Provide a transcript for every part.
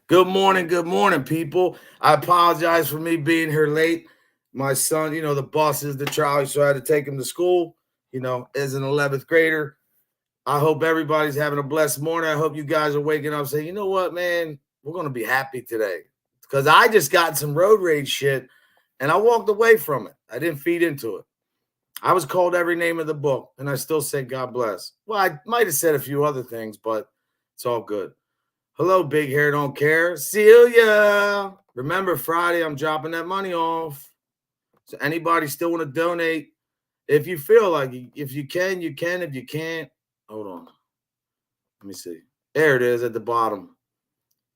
Good morning, people. I apologize for me being here late. My son, the bus is the trolley, so I had to take him to school, as an 11th grader. I hope everybody's having a blessed morning. I hope you guys are waking up saying, you know what, man, we're going to be happy today. Because I just got some road rage shit and I walked away from it. I didn't feed into it. I was called every name of the book and I still said, God bless. Well, I might have said a few other things, but it's all good. Hello, big hair don't care. Celia. Remember, Friday, I'm dropping that money off. So anybody still want to donate? If you feel like it, if you can, you can. If you can't, hold on. Let me see. There it is at the bottom.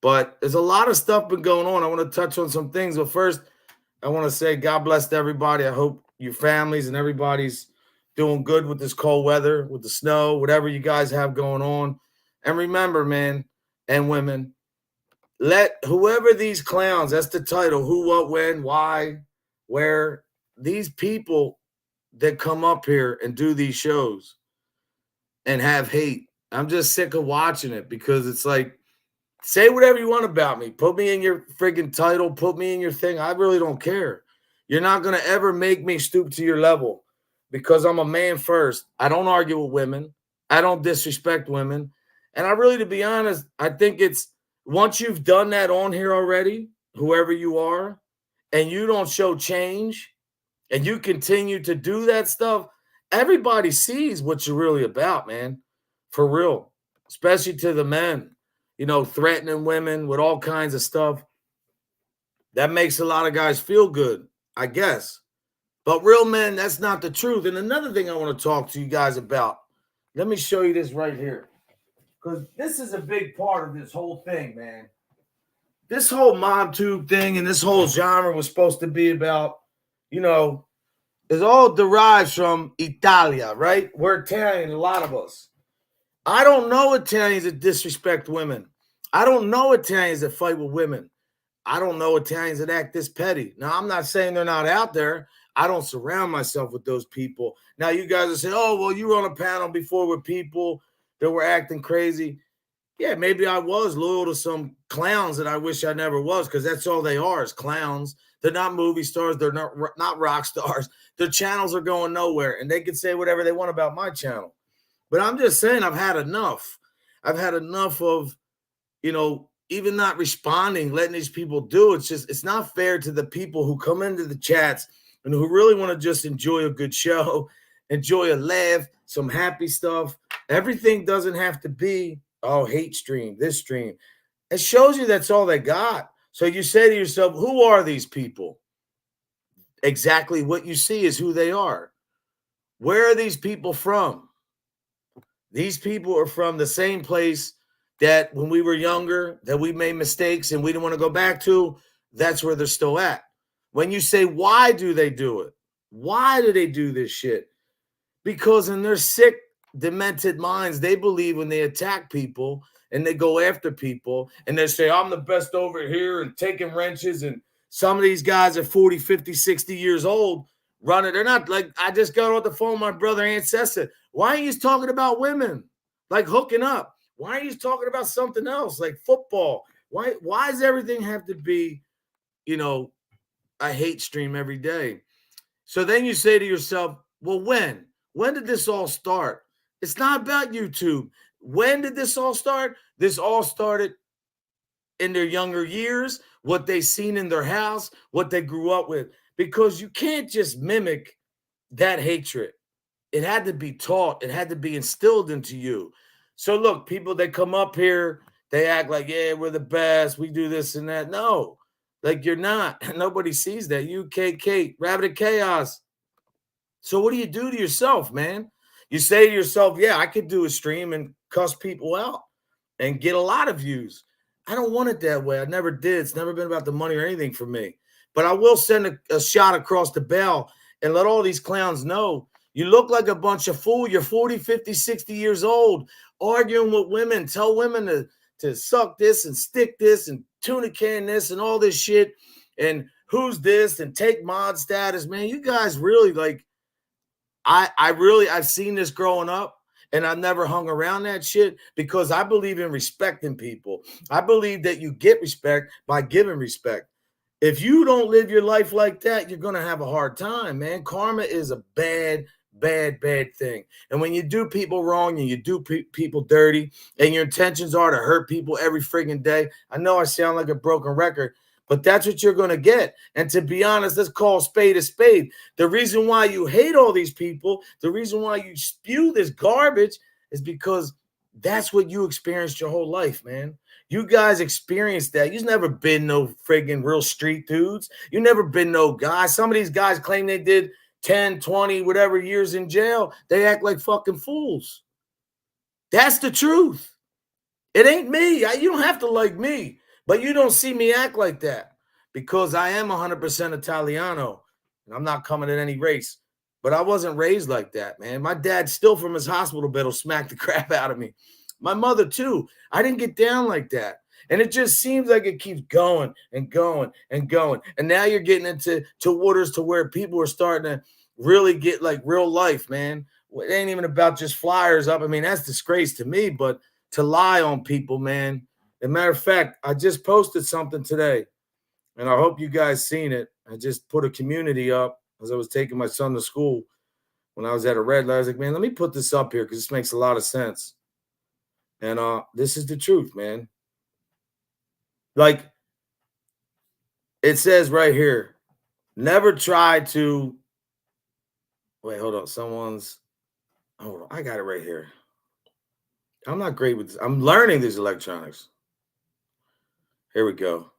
But there's a lot of stuff been going on. I want to touch on some things. But first, I want to say God bless to everybody. I hope your families and everybody's doing good with this cold weather, with the snow, whatever you guys have going on. And remember, man and women, let whoever these clowns, that's the title, who, what, when, why, where, these people that come up here and do these shows and have hate. I'm just sick of watching it because it's like, say whatever you want about me. Put me in your friggin' title, put me in your thing. I really don't care. You're not going to ever make me stoop to your level because I'm a man first. I don't argue with women. I don't disrespect women. And I really, to be honest, I think it's once you've done that on here already, whoever you are, and you don't show change and you continue to do that stuff, everybody sees what you're really about, man. For real. Especially to the men, threatening women with all kinds of stuff. That makes a lot of guys feel good, I guess. But real men, that's not the truth. And another thing I want to talk to you guys about, let me show you this right here. Because this is a big part of this whole thing, man. This whole mob tube thing and this whole genre was supposed to be about, it all derives from Italia, right? We're Italian, a lot of us. I don't know Italians that disrespect women. I don't know Italians that fight with women. I don't know Italians that act this petty. Now, I'm not saying they're not out there. I don't surround myself with those people. Now, you guys are saying, oh, well, you were on a panel before with people that were acting crazy. Yeah, maybe I was loyal to some clowns that I wish I never was because that's all they are is clowns. They're not movie stars. They're not rock stars. Their channels are going nowhere, and they can say whatever they want about my channel. But I'm just saying I've had enough. I've had enough of, even not responding, letting these people do. It's not fair to the people who come into the chats and who really want to just enjoy a good show, enjoy a laugh, some happy stuff. Everything doesn't have to be, oh, hate stream, this stream. It shows you that's all they got. So you say to yourself, who are these people? Exactly what you see is who they are. Where are these people from? These people are from the same place that when we were younger, that we made mistakes and we didn't want to go back to. That's where they're still at. When you say, why do they do it? Why do they do this shit? Because in their sick, demented minds, they believe when they attack people and they go after people and they say, I'm the best over here and taking wrenches. And some of these guys are 40, 50, 60 years old running. They're not like, I just got off the phone with my brother Ancestor. Why are you talking about women? Like hooking up. Why are you talking about something else like football? Why does everything have to be, a hate stream every day? So then you say to yourself, well, when? When did this all start? It's not about YouTube. When did this all start? This all started in their younger years, what they seen in their house, what they grew up with. Because you can't just mimic that hatred. It had to be taught. It had to be instilled into you. So look, people that come up here, they act like, yeah, we're the best. We do this and that. No, like you're not. Nobody sees that. UKK, Rabbit of Chaos. So what do you do to yourself, man? You say to yourself, yeah, I could do a stream and cuss people out and get a lot of views. I don't want it that way. I never did. It's never been about the money or anything for me. But I will send a shot across the bow and let all these clowns know you look like a bunch of fools. You're 40, 50, 60 years old, arguing with women. Tell women to suck this and stick this and tuna can this and all this shit. And who's this and take mod status, man. You guys really like, I've seen this growing up. and I never hung around that shit because I believe in respecting people. I believe that you get respect by giving respect. If you don't live your life like that, you're going to have a hard time, man. Karma is a bad, bad, bad thing. And when you do people wrong and you do people dirty and your intentions are to hurt people every friggin' day, I know I sound like a broken record, but that's what you're going to get. And to be honest, let's call spade a spade. The reason why you hate all these people, the reason why you spew this garbage is because that's what you experienced your whole life, man. You guys experienced that. You've never been no friggin' real street dudes. You never been no guys. Some of these guys claim they did 10, 20, whatever years in jail. They act like fucking fools. That's the truth. It ain't me. You don't have to like me, but you don't see me act like that because I am 100% Italiano and I'm not coming at any race. But I wasn't raised like that, man. My dad still from his hospital bed will smack the crap out of me. My mother too. I didn't get down like that. And it just seems like it keeps going and going and going. And now you're getting into waters to where people are starting to really get like real life, man. It ain't even about just flyers up. I mean, that's disgrace to me, but to lie on people, man. As a matter of fact, I just posted something today, and I hope you guys seen it. I just put a community up as I was taking my son to school when I was at a red light. I was like, man, let me put this up here because this makes a lot of sense. And this is the truth, man. Like it says right here, never try to wait, hold on. Hold on. I got it right here. I'm not great with this. I'm learning these electronics. Here we go.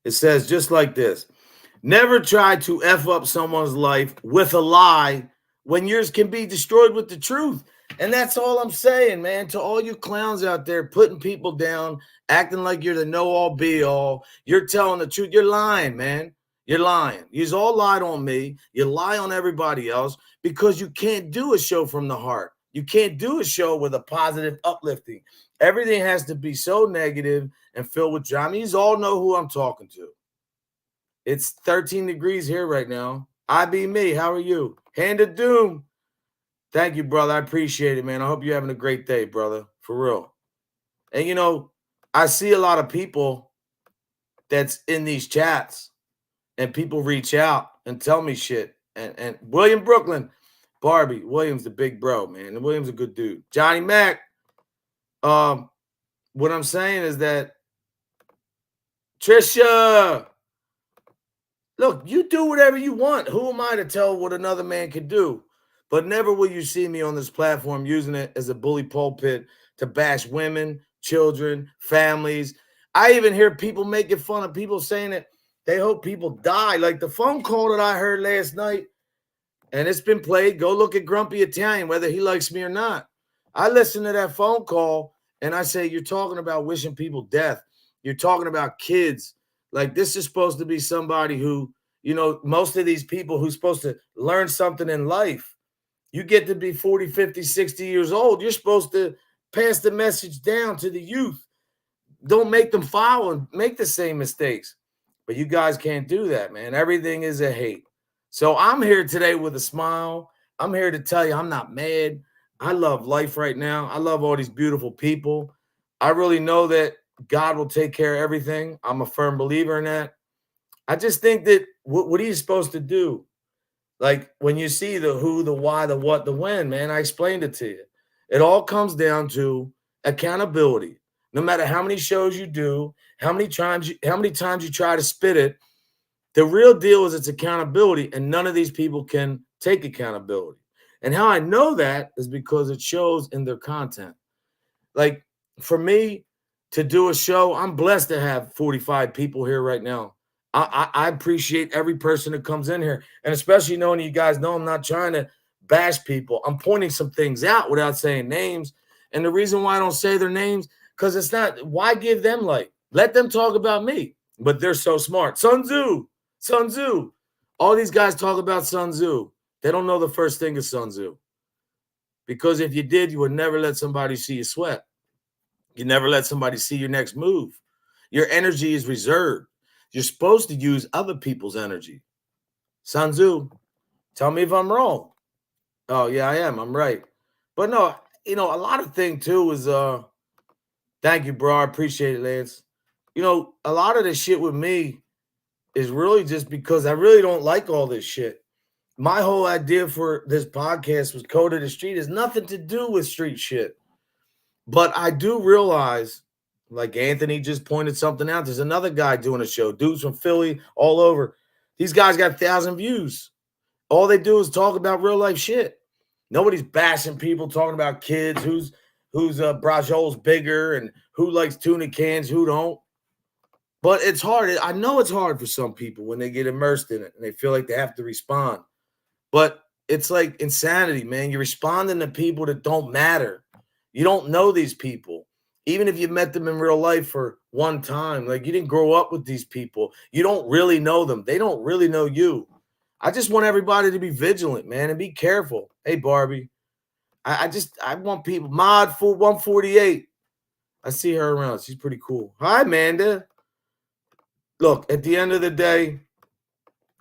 It says just like this. Never try to F up someone's life with a lie when yours can be destroyed with the truth. And that's all I'm saying, man. To all you clowns out there putting people down, acting like you're the know-all be-all, you're telling the truth. You're lying, man. You're lying. You've all lied on me. You lie on everybody else because you can't do a show from the heart. You can't do a show with a positive uplifting. Everything has to be so negative and filled with drama. You all know who I'm talking to. It's 13 degrees here right now. I be me. How are you? Hand of doom. Thank you, brother. I appreciate it, man. I hope you're having a great day, brother. For real. And, you know, I see a lot of people that's in these chats and people reach out and tell me shit. And William Brooklyn, Barbie, William's the big bro, man. And William's a good dude. Johnny Mac. What I'm saying is that Trisha, look, you do whatever you want. Who am I to tell what another man can do? But never will you see me on this platform using it as a bully pulpit to bash women, children, families. I even hear people making fun of people saying that they hope people die. Like the phone call that I heard last night, and it's been played. Go look at Grumpy Italian, whether he likes me or not. I listened to that phone call, and I say, you're talking about wishing people death. You're talking about kids. Like this is supposed to be somebody who, you know, most of these people who's supposed to learn something in life. You get to be 40, 50, 60 years old. You're supposed to pass the message down to the youth. Don't make them follow and make the same mistakes. But you guys can't do that, man. Everything is a hate. So I'm here today with a smile. I'm here to tell you I'm not mad. I love life right now. I love all these beautiful people. I really know that God will take care of everything. I'm a firm believer in that. I just think that what are you supposed to do? Like when you see the who, the why, the what, the when, man, I explained it to you. It all comes down to accountability. No matter how many shows you do, how many times you try to spit it, the real deal is it's accountability, and none of these people can take accountability. And how I know that is because it shows in their content. Like for me to do a show, I'm blessed to have 45 people here right now. I appreciate every person that comes in here. And especially knowing you guys know I'm not trying to bash people. I'm pointing some things out without saying names. And the reason why I don't say their names, because it's not, why give them light? Let them talk about me. But they're so smart. Sun Tzu. All these guys talk about Sun Tzu. They don't know the first thing is Sun Tzu. Because if you did, you would never let somebody see you sweat. You never let somebody see your next move. Your energy is reserved. You're supposed to use other people's energy. Sun Tzu, tell me if I'm wrong. Oh, yeah, I am. I'm right. But no, a lot of thing too is thank you, bro. I appreciate it, Lance. A lot of this shit with me is really just because I really don't like all this shit. My whole idea for this podcast was Code of the Street. Has nothing to do with street shit. But I do realize, like Anthony just pointed something out, there's another guy doing a show, dudes from Philly, all over. These guys got 1,000 views. All they do is talk about real life shit. Nobody's bashing people, talking about kids, whose brajol's bigger and who likes tuna cans, who don't. But it's hard. I know it's hard for some people when they get immersed in it and they feel like they have to respond. But it's like insanity, man. You're responding to people that don't matter. You don't know these people. Even if you met them in real life for one time, like you didn't grow up with these people. You don't really know them. They don't really know you. I just want everybody to be vigilant, man, and be careful. Hey, Barbie. I want people. Mod for 148. I see her around. She's pretty cool. Hi, Amanda. Look, at the end of the day,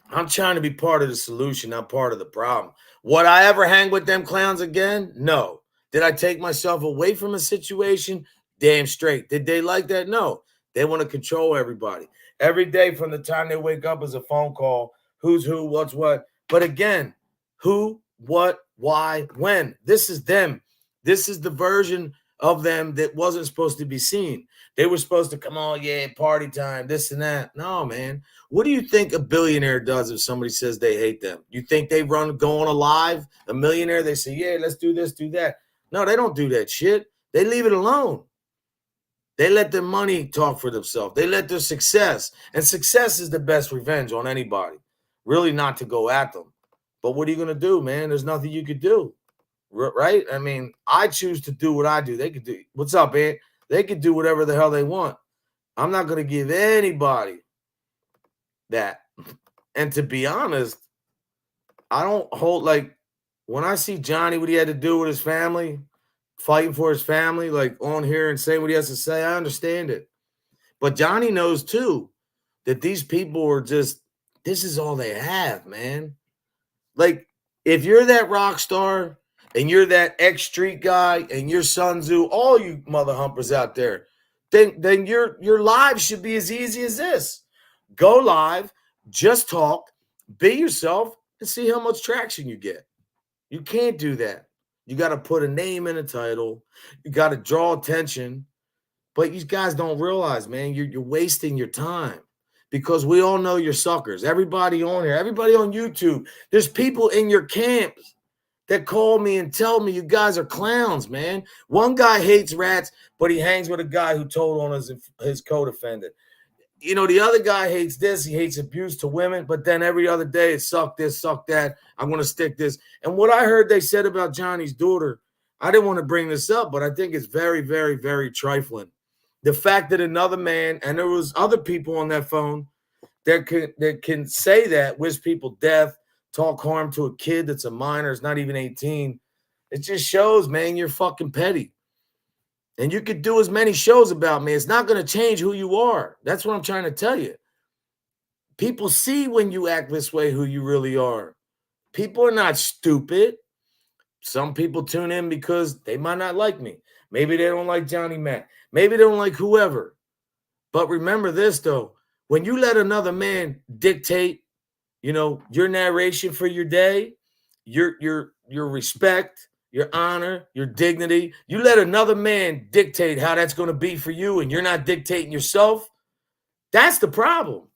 I'm trying to be part of the solution, not part of the problem. Would I ever hang with them clowns again? No. Did I take myself away from a situation? Damn straight. Did they like that? No. They want to control everybody. Every day from the time they wake up is a phone call. Who's who, what's what. But again, who, what, why, when. This is them. This is the version of them that wasn't supposed to be seen. They were supposed to come on, yeah, party time, this and that. No, man. What do you think a billionaire does if somebody says they hate them? You think they go on alive? A millionaire, they say, yeah, let's do this, do that. No, they don't do that shit. They leave it alone. They let their money talk for themselves. They let their success. And success is the best revenge on anybody. Really not to go at them. But what are you going to do, man? There's nothing you could do. Right? I mean, I choose to do what I do. They could do. What's up, man? They could do whatever the hell they want. I'm not going to give anybody that. And to be honest, I don't hold, like, when I see Johnny, what he had to do with his family, fighting for his family, like on here and saying what he has to say, I understand it. But Johnny knows too that these people are just, this is all they have, man. Like, if you're that rock star and you're that ex-street guy and you're Sun Tzu, all you mother humpers out there, then your lives should be as easy as this. Go live, just talk, be yourself, and see how much traction you get. You can't do that. You got to put a name in a title. You got to draw attention. But you guys don't realize, man, you're wasting your time because we all know you're suckers. Everybody on here, everybody on YouTube, there's people in your camps that call me and tell me you guys are clowns, man. One guy hates rats, but he hangs with a guy who told on his co-defendant. The other guy hates this. He hates abuse to women, but then every other day it's suck this, suck that. I'm going to stick this. And what I heard they said about Johnny's daughter, I didn't want to bring this up, but I think it's very, very, very trifling. The fact that another man, and there was other people on that phone that can say that, wish people death, talk harm to a kid that's a minor, it's not even 18. It just shows, man, you're fucking petty. And you could do as many shows about me. It's not going to change who you are. That's what I'm trying to tell you. People see when you act this way who you really are. People are not stupid. Some people tune in because they might not like me. Maybe they don't like Johnny Mac. Maybe they don't like whoever. But remember this, though. When you let another man dictate, your narration for your day, your respect, your honor, your dignity, you let another man dictate how that's going to be for you and you're not dictating yourself, that's the problem.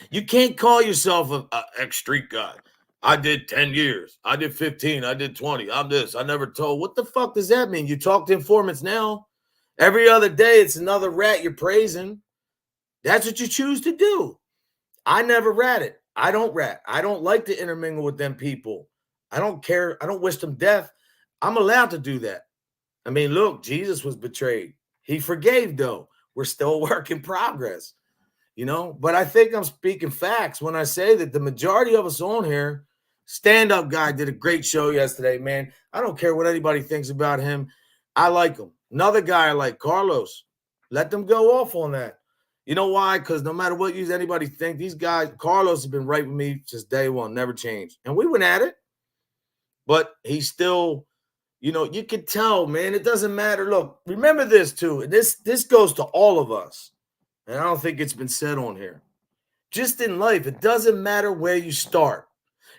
You can't call yourself an ex-street guy. I did 10 years. I did 15. I did 20. I'm this. I never told. What the fuck does that mean? You talk to informants now. Every other day, it's another rat you're praising. That's what you choose to do. I never ratted. I don't rat. I don't like to intermingle with them people. I don't care. I don't wish them death. I'm allowed to do that. I mean, look, Jesus was betrayed. He forgave, though. We're still a work in progress, But I think I'm speaking facts when I say that the majority of us on here, stand-up guy did a great show yesterday, man. I don't care what anybody thinks about him. I like him. Another guy I like, Carlos. Let them go off on that. You know why? Because no matter what anybody think, these guys, Carlos has been right with me since day one, never changed. And we went at it, but he still You know, you can tell, man. It doesn't matter. Look, remember this too. And this goes to all of us. And I don't think it's been said on here. Just in life, it doesn't matter where you start.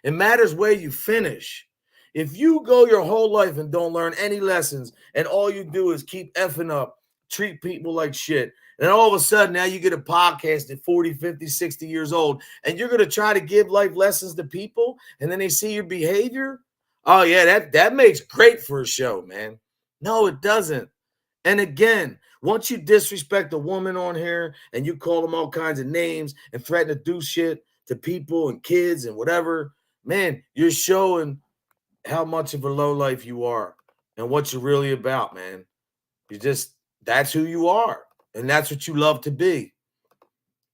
It matters where you finish. If you go your whole life and don't learn any lessons and all you do is keep effing up, treat people like shit, and all of a sudden now you get a podcast at 40, 50, 60 years old and you're going to try to give life lessons to people and then they see your behavior. Oh yeah, that makes great for a show, man. No, it doesn't. And again, once you disrespect a woman on here and you call them all kinds of names and threaten to do shit to people and kids and whatever, man, you're showing how much of a low life you are and what you're really about, man. That's who you are. And that's what you love to be.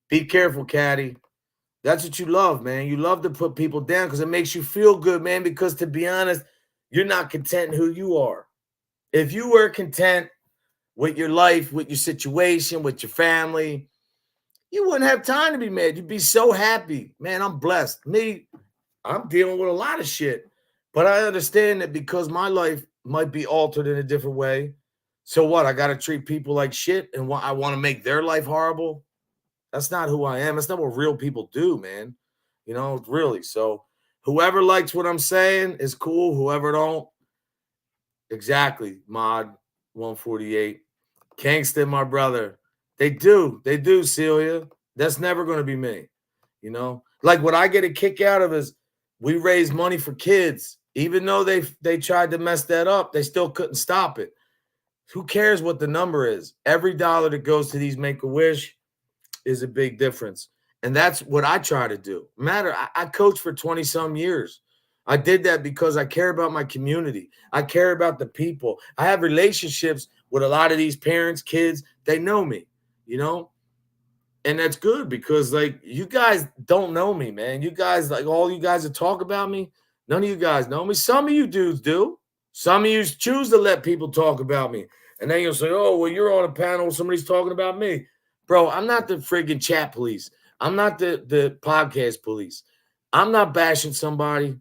Be careful, Caddy. That's what you love, man. You love to put people down because it makes you feel good, man. Because to be honest, you're not content in who you are. If you were content with your life, with your situation, with your family, you wouldn't have time to be mad. You'd be so happy. Man, I'm blessed. Me, I'm dealing with a lot of shit. But I understand that because my life might be altered in a different way. So what? I got to treat people like shit and I want to make their life horrible? That's not who I am. That's not what real people do, man. You know, really. So whoever likes what I'm saying is cool. Whoever don't, exactly. Mod 148. Kingston, my brother. They do, Celia. That's never going to be me. You know, like what I get a kick out of is we raise money for kids. Even though they tried to mess that up, they still couldn't stop it. Who cares what the number is? Every dollar that goes to these Make-A-Wish is a big difference. And that's what I try to do. I coached for 20 some years. I did that because I care about my community. I care about the people. I have relationships with a lot of these parents, kids. They know me, you know? And that's good because, like, you guys don't know me, man. You guys, like, all you guys that talk about me, none of you guys know me. Some of you dudes do. Some of you choose to let people talk about me. And then you'll say, oh, well, you're on a panel, somebody's talking about me. Bro, I'm not the friggin' chat police. I'm not the podcast police. I'm not bashing somebody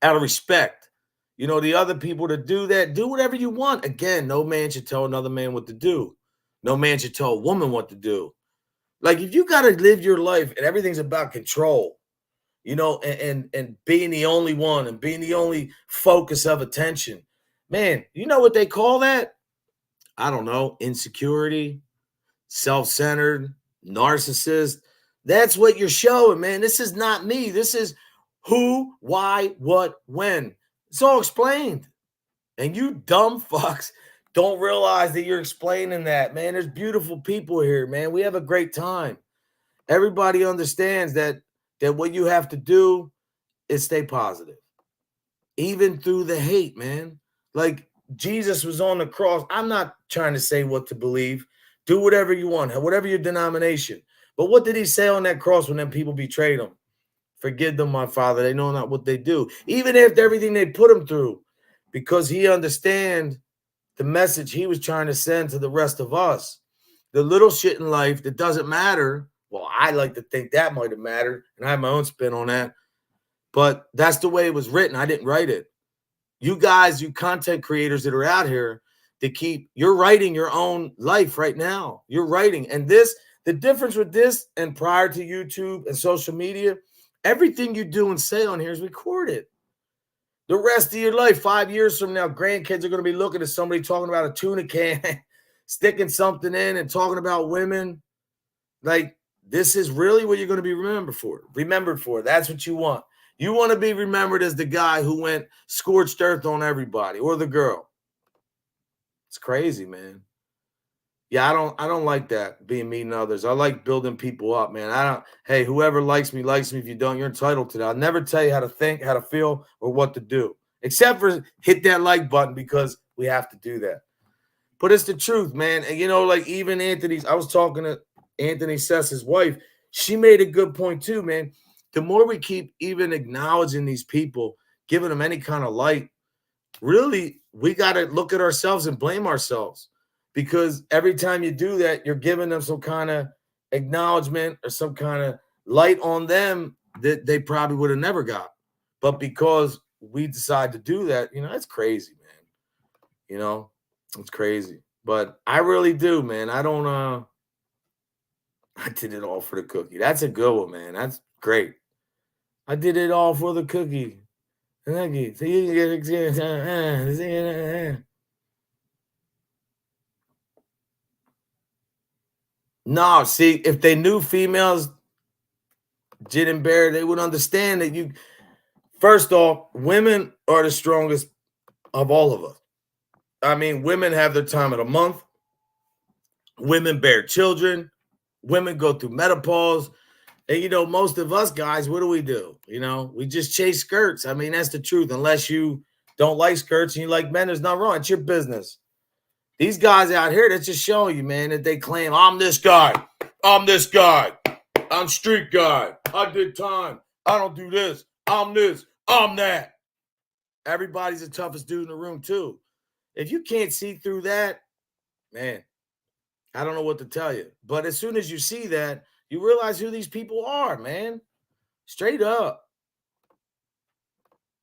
out of respect. You know, the other people that do that, do whatever you want. Again, no man should tell another man what to do. No man should tell a woman what to do. Like, if you got to live your life and everything's about control, you know, and being the only one and being the only focus of attention, man, you know what they call that? I don't know, insecurity, self-centered, narcissist. That's what you're showing, man. This is not me. This is who, why, what, when. It's all explained. And you dumb fucks don't realize that you're explaining that, man. There's beautiful people here, man. We have a great time. Everybody understands that what you have to do is stay positive. Even through the hate, man. Like, Jesus was on the cross. I'm not trying to say what to believe. Do whatever you want, whatever your denomination. But what did he say on that cross when them people betrayed him? Forgive them, my Father. They know not what they do. Even after everything they put him through, because he understand the message he was trying to send to the rest of us. The little shit in life that doesn't matter. Well, I like to think that might have mattered, and I have my own spin on that. But that's the way it was written. I didn't write it. You guys, you content creators that are out here, you're writing your own life right now. You're writing. And the difference with this and prior to YouTube and social media, everything you do and say on here is recorded. The rest of your life, 5 years from now, grandkids are going to be looking at somebody talking about a tuna can, sticking something in and talking about women. Like, this is really what you're going to be remembered for. That's what you want. You want to be remembered as the guy who went scorched earth on everybody, or the girl. It's crazy, man. Yeah, I don't like that, being mean to others. I like building people up, man. Hey, whoever likes me. If you don't, you're entitled to that. I'll never tell you how to think, how to feel, or what to do. Except for hit that like button, because we have to do that. But it's the truth, man. And, you know, like, even I was talking to Anthony Sess's wife. She made a good point too, man. The more we keep even acknowledging these people, giving them any kind of light, really, we got to look at ourselves and blame ourselves. Because every time you do that, you're giving them some kind of acknowledgement or some kind of light on them that they probably would have never got. But because we decide to do that, you know, that's crazy, man. You know, it's crazy. But I really do, man. I don't I did it all for the cookie. That's a good one, man. That's great. I did it all for the cookie. Cookie. So you can get no, see, if they knew females didn't bear, they would understand that you first off, women are the strongest of all of us. I mean, women have their time of the month. Women bear children. Women go through menopause. And, most of us guys, what do? We just chase skirts. I mean, that's the truth. Unless you don't like skirts and you like men, there's nothing wrong. It's your business. These guys out here, that's just showing you, man, that they claim, I'm this guy. I'm this guy. I'm street guy. I did time. I don't do this. I'm this. I'm that. Everybody's the toughest dude in the room, too. If you can't see through that, man, I don't know what to tell you. But as soon as you see that, you realize who these people are, man. Straight up.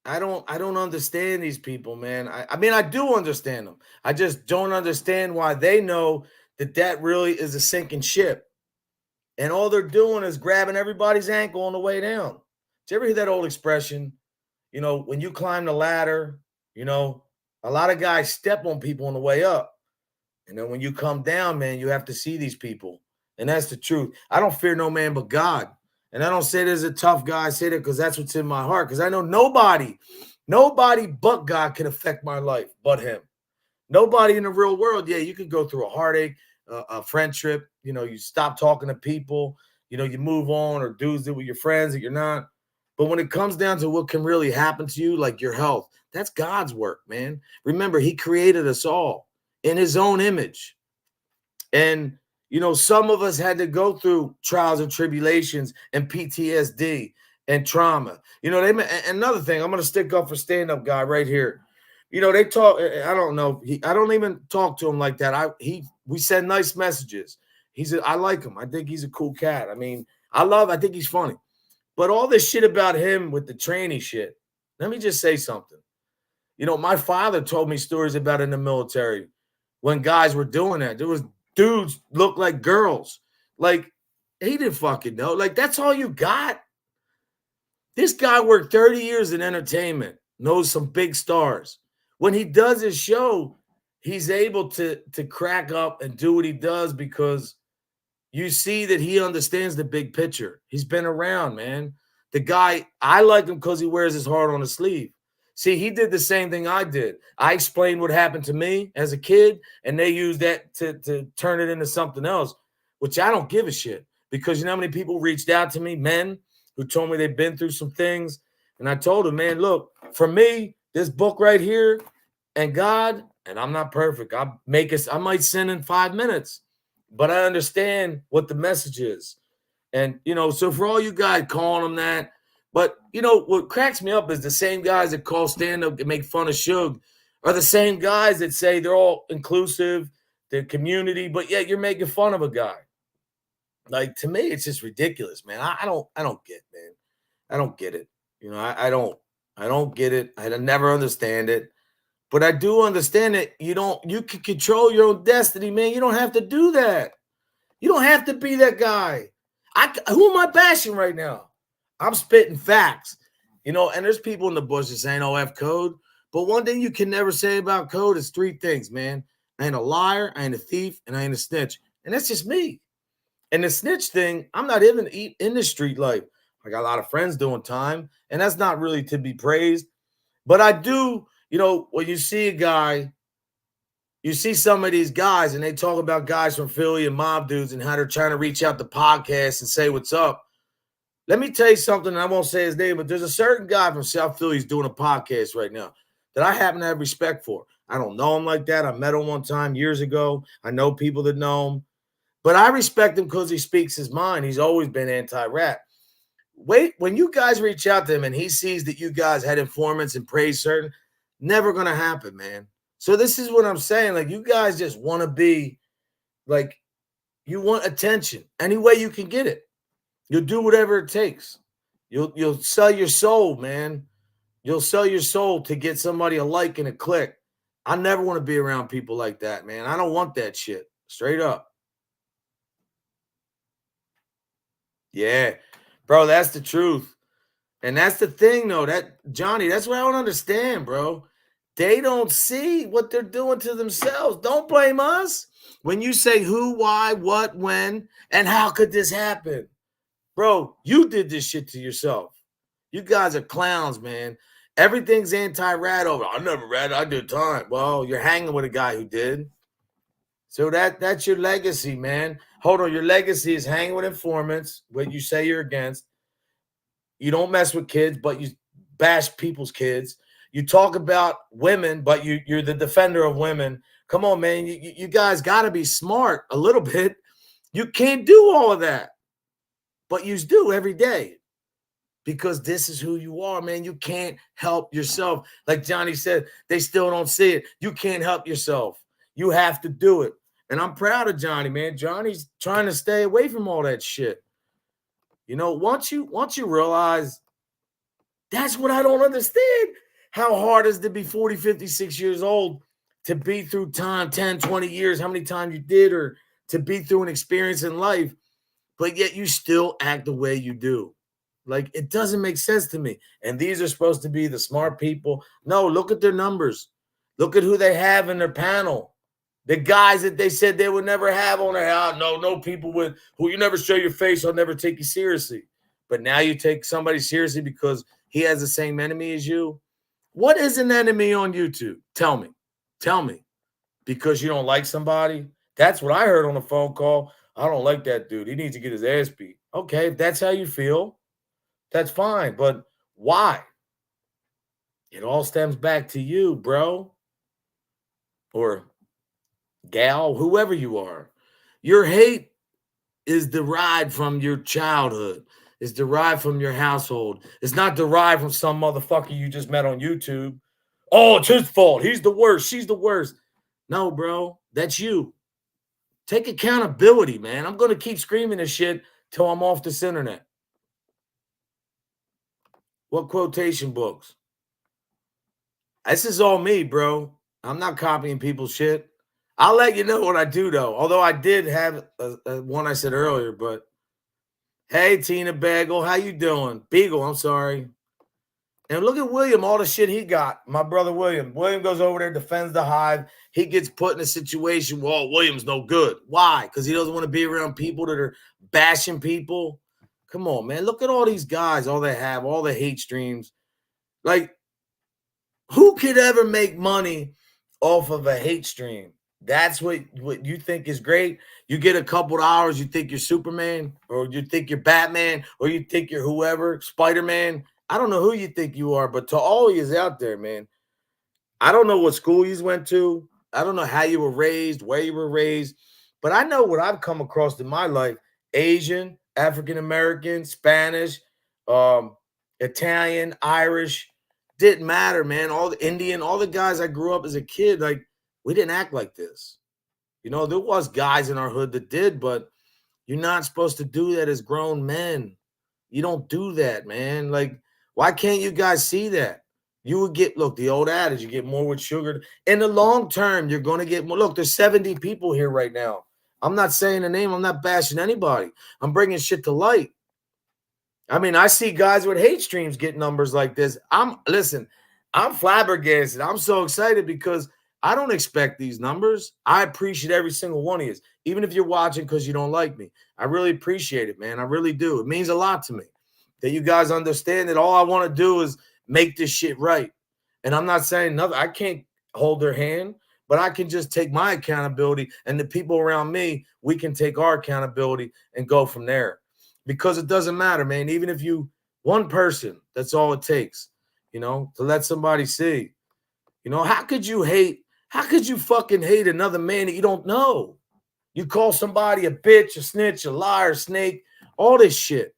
I don't understand these people, man. I mean, I do understand them. I just don't understand why they know that really is a sinking ship. And all they're doing is grabbing everybody's ankle on the way down. Did you ever hear that old expression? When you climb the ladder, a lot of guys step on people on the way up. And then when you come down, man, you have to see these people. And that's the truth. I don't fear no man but God. And I don't say this as a tough guy. I say that because that's what's in my heart. Because I know nobody but God can affect my life but him. Nobody in the real world. Yeah, you could go through a heartache, a friendship. You stop talking to people. You move on, or dudes with your friends that you're not. But when it comes down to what can really happen to you, like your health, that's God's work, man. Remember, he created us all in his own image. And, some of us had to go through trials and tribulations and PTSD and trauma. Another thing, I'm going to stick up for stand-up guy right here. They talk, I don't know. I don't even talk to him like that. We send nice messages. I like him. I think he's a cool cat. I mean, I think he's funny. But all this shit about him with the tranny shit, let me just say something. My father told me stories about in the military when guys were doing that. There was dudes look like girls. Like, he didn't fucking know. Like, that's all you got? This guy worked 30 years in entertainment, knows some big stars. When he does his show, he's able to crack up and do what he does because you see that he understands the big picture. He's been around, man. The guy, I like him because he wears his heart on his sleeve. See, he did the same thing I did. I explained what happened to me as a kid, and they used that to turn it into something else, which I don't give a shit. Because you know how many people reached out to me, men, who told me they've been through some things. And I told them, man, look, for me, this book right here and God, and I'm not perfect. I might sin in 5 minutes, but I understand what the message is. And, so for all you guys calling them that, but, what cracks me up is the same guys that call stand-up and make fun of Suge are the same guys that say they're all inclusive, the community, but yet you're making fun of a guy. Like, to me, it's just ridiculous, man. I don't get, man. I don't get it. I don't get it. I never understand it. But I do understand that you can control your own destiny, man. You don't have to do that. You don't have to be that guy. Who am I bashing right now? I'm spitting facts, and there's people in the bushes saying, oh, F code. But one thing you can never say about code is 3 things, man. I ain't a liar, I ain't a thief, and I ain't a snitch. And that's just me. And the snitch thing, I'm not even in the street life. I got a lot of friends doing time, and that's not really to be praised. But I do, when you see a guy, you see some of these guys, and they talk about guys from Philly and mob dudes and how they're trying to reach out to podcasts and say what's up. Let me tell you something, and I won't say his name, but there's a certain guy from South Philly who's doing a podcast right now that I happen to have respect for. I don't know him like that. I met him one time years ago. I know people that know him. But I respect him because he speaks his mind. He's always been anti-rap. Wait, when you guys reach out to him and he sees that you guys had informants and praise certain, never going to happen, man. So this is what I'm saying. Like, you guys just want to be, like, you want attention any way you can get it. You'll do whatever it takes. You'll sell your soul, man. You'll sell your soul to get somebody a like and a click. I never want to be around people like that, man. I don't want that shit. Straight up. Yeah. Bro, that's the truth. And that's the thing, though. That Johnny, that's what I don't understand, bro. They don't see what they're doing to themselves. Don't blame us. When you say who, why, what, when, and how could this happen? Bro, you did this shit to yourself. You guys are clowns, man. Everything's anti-rat over. I never rat, I did time. Well, you're hanging with a guy who did. So that's your legacy, man. Hold on, your legacy is hanging with informants, what you say you're against. You don't mess with kids, but you bash people's kids. You talk about women, but you're the defender of women. Come on, man. You guys got to be smart a little bit. You can't do all of that, but you do every day because this is who you are, man. You can't help yourself. Like Johnny said, they still don't see it. You can't help yourself. You have to do it. And I'm proud of Johnny, man. Johnny's trying to stay away from all that shit. You know, once you realize, that's what I don't understand. How hard is it to be 40, 56 years old to be through time, 10, 20 years, how many times you did, or to be through an experience in life, but yet you still act the way you do. Like, it doesn't make sense to me. And these are supposed to be the smart people. No, look at their numbers. Look at who they have in their panel. The guys that they said they would never have on their house. No people with who you never show your face, I'll never take you seriously. But now you take somebody seriously because he has the same enemy as you. What is an enemy on YouTube? Tell me. Tell me. Because you don't like somebody? That's what I heard on the phone call. I don't like that dude. He needs to get his ass beat. Okay, if that's how you feel, that's fine. But why? It all stems back to you, bro. Or gal, whoever you are. Your hate is derived from your childhood. It's derived from your household. It's not derived from some motherfucker you just met on YouTube. Oh, it's his fault. He's the worst. She's the worst. No, bro. That's you. Take accountability, man. I'm going to keep screaming this shit till I'm off this internet. What quotation books? This is all me, bro. I'm not copying people's shit. I'll let you know what I do, though. Although I did have one I said earlier, but hey, Tina Bagel, how you doing? Beagle, I'm sorry. And look at William, all the shit he got. My brother William. William goes over there, defends the hive. He gets put in a situation, well, William's no good. Why? Because he doesn't want to be around people that are bashing people. Come on, man. Look at all these guys, all they have, all the hate streams. Like, who could ever make money off of a hate stream? That's what you think is great. You get a couple of hours, you think you're Superman, or you think you're Batman, or you think you're whoever, Spider-Man. I don't know who you think you are, but to all you is out there, man. I don't know what school you went to. I don't know how you were raised, where you were raised, but I know what I've come across in my life. Asian, African-American, Spanish, Italian, Irish, didn't matter, man. All the Indian, all the guys I grew up as a kid, like, we didn't act like this. You know, there was guys in our hood that did, but you're not supposed to do that as grown men. You don't do that, man. Like, why can't you guys see that? You would get, look, the old adage, you get more with sugar. In the long term, you're going to get more. Look, there's 70 people here right now. I'm not saying a name. I'm not bashing anybody. I'm bringing shit to light. I mean, I see guys with hate streams get numbers like this. Listen, I'm flabbergasted. I'm so excited because I don't expect these numbers. I appreciate every single one of you, even if you're watching because you don't like me. I really appreciate it, man. I really do. It means a lot to me that you guys understand that all I want to do is make this shit right. And I'm not saying nothing. I can't hold their hand, but I can just take my accountability, and the people around me, we can take our accountability and go from there. Because it doesn't matter, man. Even if you, one person, that's all it takes, you know, to let somebody see. You know, how could you hate? How could you fucking hate another man that you don't know? You call somebody a bitch, a snitch, a liar, a snake, all this shit.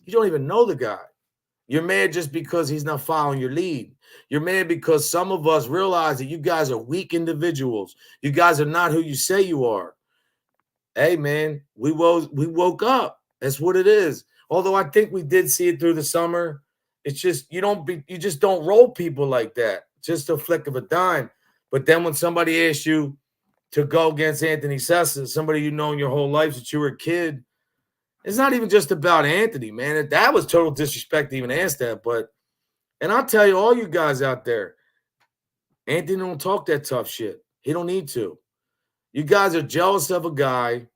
You don't even know the guy. You're mad just because he's not following your lead. You're mad because some of us realize that you guys are weak individuals. You guys are not who you say you are. Hey, man, we woke up. That's what it is. Although I think we did see it through the summer. It's just you just don't roll people like that. Just a flick of a dime. But then when somebody asks you to go against Anthony Sessa, somebody you've known your whole life since you were a kid, it's not even just about Anthony, man. That was total disrespect to even ask that. But, and I'll tell you, all you guys out there, Anthony don't talk that tough shit. He don't need to. You guys are jealous of a guy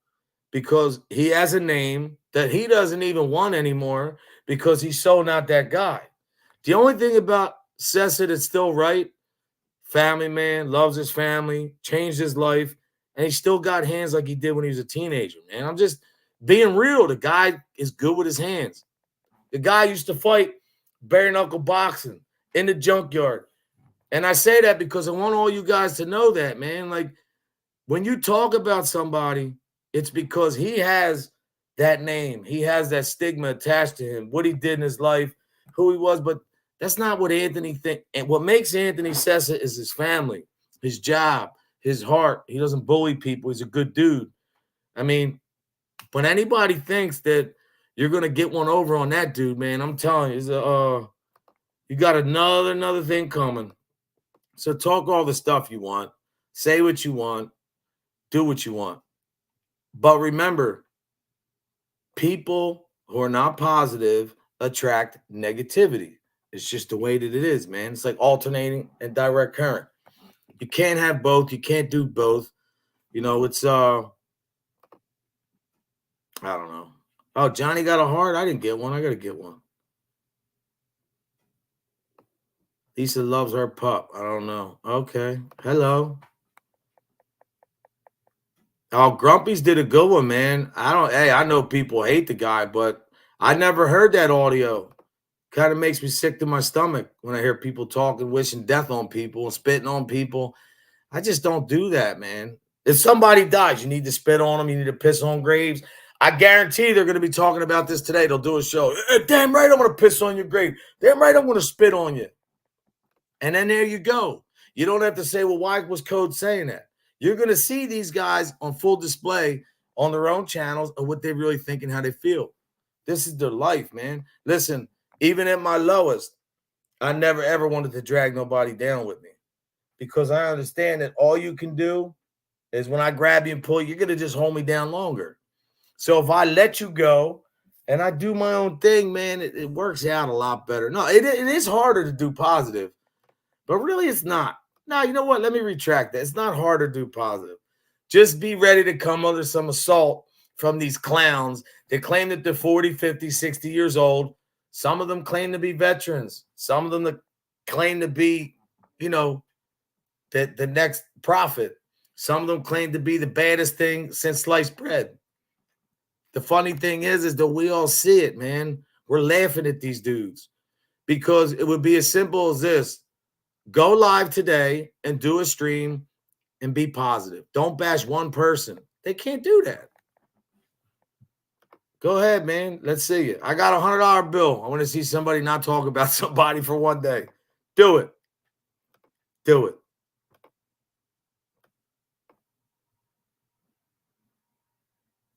because he has a name that he doesn't even want anymore because he's so not that guy. The only thing about Sessa that's still right, family man, loves his family, changed his life, and he still got hands like he did when he was a teenager, man. I'm just being real. The guy is good with his hands. The guy used to fight bare knuckle boxing in the junkyard. And I say that because I want all you guys to know that, man. Like, when you talk about somebody, it's because he has that name. He has that stigma attached to him, what he did in his life, who he was. But that's not what Anthony thinks. And what makes Anthony Sessa is his family, his job, his heart. He doesn't bully people. He's a good dude. I mean, when anybody thinks that you're going to get one over on that dude, man, I'm telling you, you got another thing coming. So talk all the stuff you want. Say what you want. Do what you want. But remember, people who are not positive attract negativity. It's just the way that it is, man. It's like alternating and direct current. You can't have both. You can't do both. You know, it's I don't know. Oh, Johnny got a heart. I didn't get one. I gotta get one. Lisa loves her pup. I don't know. Okay. Hello. Oh, Grumpy's did a good one, man. Hey, I know people hate the guy, but I never heard that audio. Kind of makes me sick to my stomach when I hear people talking, wishing death on people and spitting on people. I just don't do that, man. If somebody dies, you need to spit on them. You need to piss on graves. I guarantee they're going to be talking about this today. They'll do a show. Damn right, I'm going to piss on your grave. Damn right, I'm going to spit on you. And then there you go. You don't have to say, well, why was Code saying that? You're going to see these guys on full display on their own channels of what they really think and how they feel. This is their life, man. Listen, even at my lowest, I never, ever wanted to drag nobody down with me because I understand that all you can do is when I grab you and pull you, you're going to just hold me down longer. So if I let you go and I do my own thing, man, it works out a lot better. No, it is harder to do positive, but really it's not. Now, you know what? Let me retract that. It's not hard to do positive. Just be ready to come under some assault from these clowns that claim that they're 40, 50, 60 years old. Some of them claim to be veterans. Some of them that claim to be, you know, the next prophet. Some of them claim to be the baddest thing since sliced bread. The funny thing is that we all see it, man. We're laughing at these dudes because it would be as simple as this. Go live today and do a stream and be positive. Don't bash one person. They can't do that. Go ahead, man. Let's see it. I got $100 bill. I want to see somebody not talk about somebody for one day. Do it. Do it.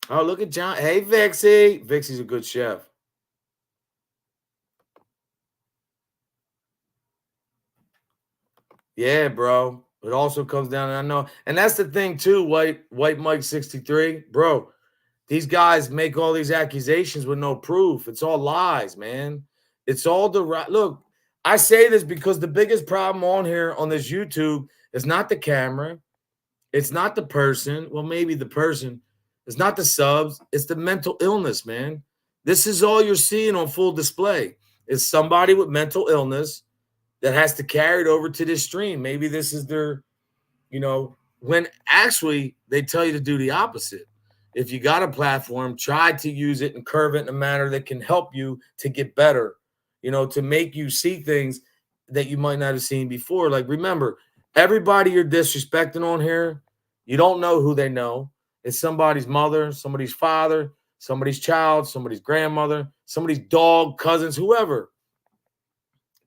Oh, look at John. Hey, Vixie. Vixie's a good chef. Yeah, bro. It also comes down, and I know, and that's the thing too. White Mike 63, bro. These guys make all these accusations with no proof. It's all lies, man. It's all the right. Look, I say this because the biggest problem on here on this YouTube is not the camera. It's not the person. Well, maybe the person. It's not the subs. It's the mental illness, man. This is all you're seeing on full display. It's somebody with mental illness that has to carry it over to this stream. Maybe this is their, when actually they tell you to do the opposite. If you got a platform, try to use it and curve it in a manner that can help you to get better, to make you see things that you might not have seen before. Like, remember, everybody you're disrespecting on here, you don't know who they know. It's somebody's mother, somebody's father, somebody's child, somebody's grandmother, somebody's dog, cousins, whoever.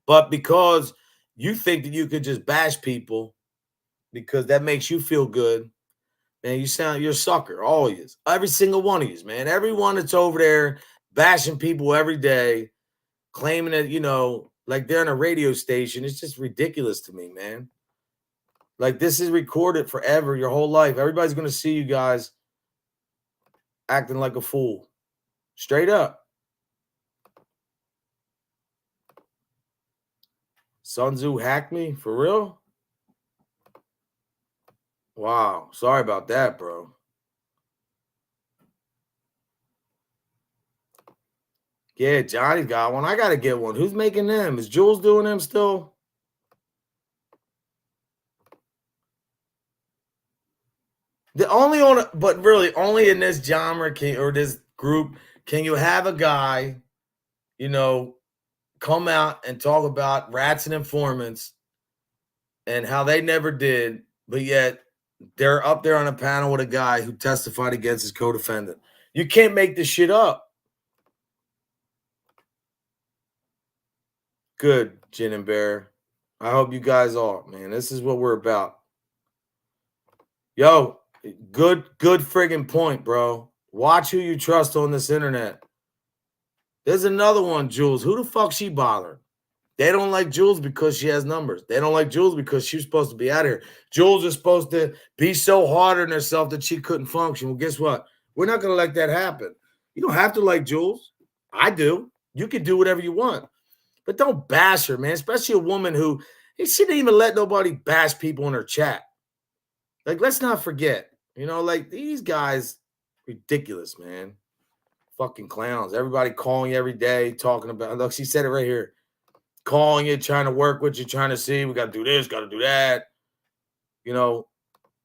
But because you think that you could just bash people because that makes you feel good, man, you're a sucker. All you, every single one of you, man. Everyone that's over there bashing people every day, claiming that, like they're in a radio station. It's just ridiculous to me, man. Like, this is recorded forever, your whole life. Everybody's going to see you guys acting like a fool. Straight up. Sun Tzu hacked me? For real? Wow. Sorry about that, bro. Yeah, Johnny got one. I got to get one. Who's making them? Is Jules doing them still? The only on, but really only in this genre or this group can you have a guy, you know, come out and talk about rats and informants and how they never did, but yet they're up there on a panel with a guy who testified against his co-defendant. You can't make this shit up. Good, Gin and Bear. I hope you guys are, man. This is what we're about. Yo, good friggin' point, bro. Watch who you trust on this internet. There's another one, Jules. Who the fuck she bothering? They don't like Jules because she has numbers. They don't like Jules because she's supposed to be out of here. Jules is supposed to be so hard on herself that she couldn't function. Well, guess what? We're not going to let that happen. You don't have to like Jules. I do. You can do whatever you want. But don't bash her, man, especially a woman who she didn't even let nobody bash people in her chat. Like, let's not forget, like these guys, ridiculous, man. Fucking clowns. Everybody calling you every day, talking about, look, she said it right here. Calling you, trying to work with you, trying to see, we got to do this, got to do that. And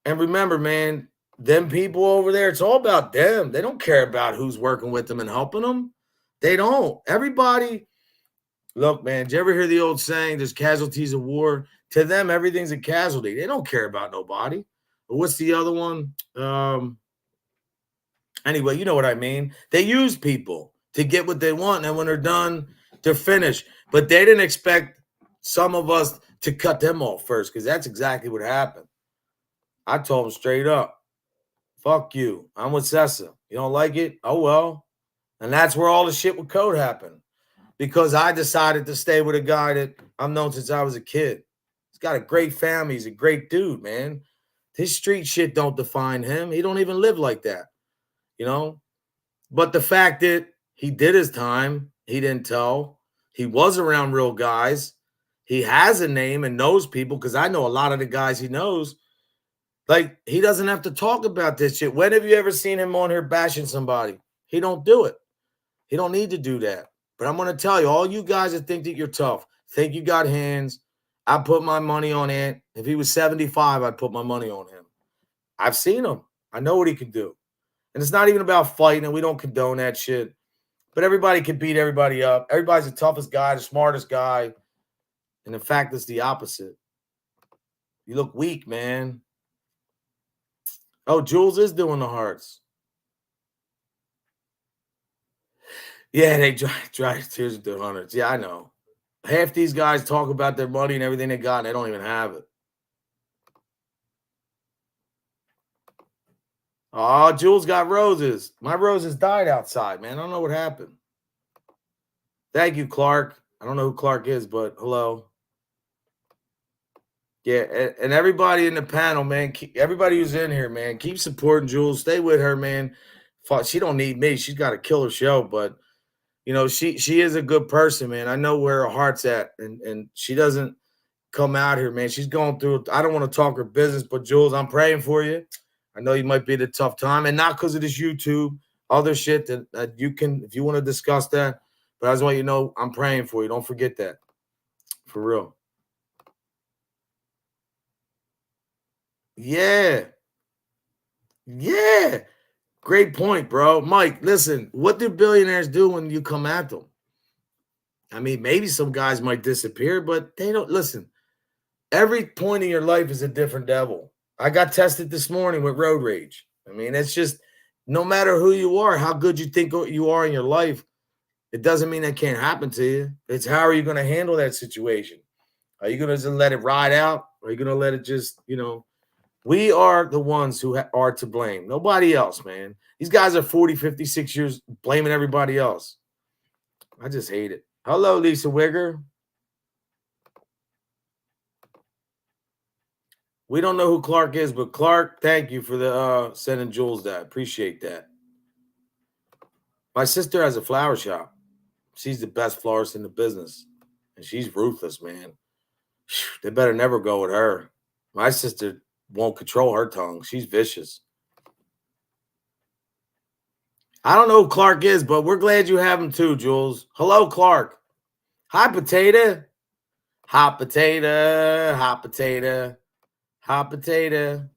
remember, man, them people over there, it's all about them. They don't care about who's working with them and helping them. They don't. Everybody, look, man, did you ever hear the old saying, there's casualties of war? To them, everything's a casualty. They don't care about nobody. But what's the other one? Anyway, you know what I mean. They use people to get what they want, and when they're done, they're finished. But they didn't expect some of us to cut them off first, because that's exactly what happened. I told them straight up, fuck you. I'm with Sessa. You don't like it? Oh, well. And that's where all the shit with Code happened, because I decided to stay with a guy that I've known since I was a kid. He's got a great family. He's a great dude, man. His street shit don't define him. He don't even live like that, But the fact that he did his time, he didn't tell. He was around real guys. He has a name and knows people, because I know a lot of the guys he knows. Like, he doesn't have to talk about this shit. When have you ever seen him on here bashing somebody? He don't do it. He don't need to do that. But I'm going to tell you, all you guys that think that you're tough, think you got hands, I put my money on it. If he was 75, I'd put my money on him. I've seen him. I know what he can do. And it's not even about fighting, and we don't condone that shit. But everybody can beat everybody up. Everybody's the toughest guy, the smartest guy. And in fact, it's the opposite. You look weak, man. Oh, Jules is doing the hearts. Yeah, they dry tears into hundreds. Yeah, I know. Half these guys talk about their money and everything they got, and they don't even have it. Oh, Jules got roses. My roses died outside, man. I don't know what happened. Thank you, Clark. I don't know who Clark is, but hello. Yeah, and everybody in the panel, man, everybody who's in here, man, keep supporting Jules. Stay with her, man. She don't need me. She's got a killer show, but she is a good person, man. I know where her heart's at, and she doesn't come out here, man. She's going through. I don't want to talk her business, but Jules, I'm praying for you. I know you might be at a tough time, and not because of this YouTube, other shit that you can, if you want to discuss that. But I just want you to know I'm praying for you. Don't forget that, for real. Yeah. Yeah. Great point, bro. Mike, listen, what do billionaires do when you come at them? I mean, maybe some guys might disappear, but they don't listen. Every point in your life is a different devil. I got tested this morning with road rage. I mean, it's just no matter who you are, how good you think you are in your life, it doesn't mean that can't happen to you. It's how are you going to handle that situation? Are you going to just let it ride out? Or are you going to let it just, we are the ones who are to blame. Nobody else, man. These guys are 40, 56 years blaming everybody else. I just hate it. Hello, Lisa Wigger. We don't know who Clark is, but Clark, thank you for the sending Jules that. Appreciate that. My sister has a flower shop. She's the best florist in the business. And she's ruthless, man. They better never go with her. My sister won't control her tongue. She's vicious. I don't know who Clark is, but we're glad you have him too, Jules. Hello, Clark. Hi, potato. Hot potato. Hot potato. Hot potato.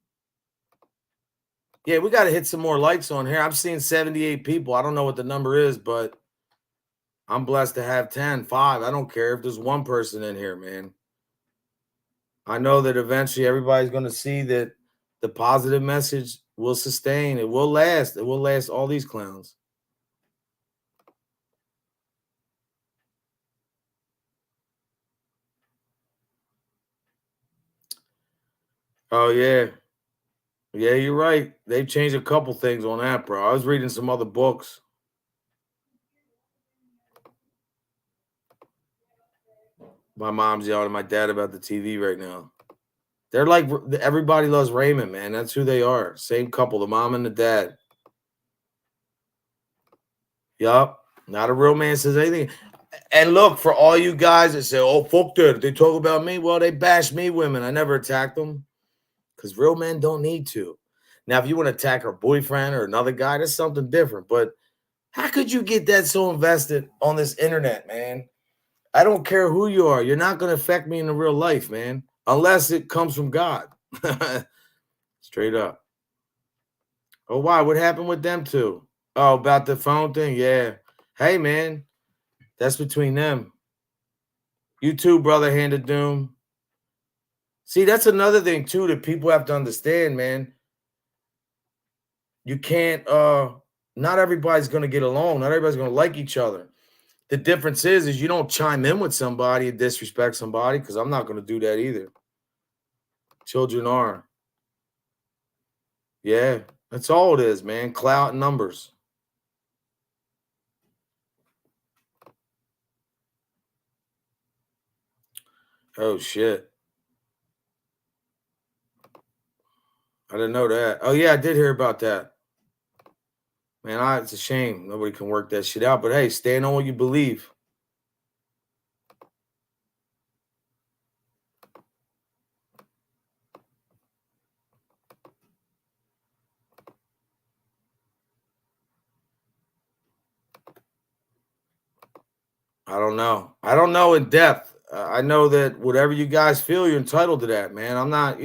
Yeah, we got to hit some more likes on here. I'm seeing 78 people. I don't know what the number is, but I'm blessed to have 10, 5. I don't care if there's one person in here, man. I know that eventually everybody's going to see that the positive message will sustain. It will last. It will last all these clowns. Oh, yeah. Yeah, you're right. They've changed a couple things on that, bro. I was reading some other books. My mom's yelling at my dad about the TV right now. They're like everybody loves Raymond, man. That's who they are. Same couple, the mom and the dad. Yup. Not a real man says anything. And look, for all you guys that say, oh, fuck that. They talk about me. Well, they bash me women. I never attacked them because real men don't need to. Now, if you want to attack her boyfriend or another guy, that's something different. But how could you get that so invested on this internet, man? I don't care who you are. You're not going to affect me in the real life, man, unless it comes from God. Straight up. Oh, why? What happened with them two? Oh, about the phone thing? Yeah. Hey, man, that's between them. You too, brother, Hand of Doom. See, that's another thing, too, that people have to understand, man. You can't, not everybody's going to get along. Not everybody's going to like each other. The difference is you don't chime in with somebody and disrespect somebody because I'm not going to do that either. Children are. Yeah, that's all it is, man. Clout and numbers. Oh, shit. I didn't know that. Oh, yeah, I did hear about that. Man, it's a shame. Nobody can work that shit out. But hey, stand on what you believe. I don't know. I don't know in depth. I know that whatever you guys feel, you're entitled to that, man. I'm not,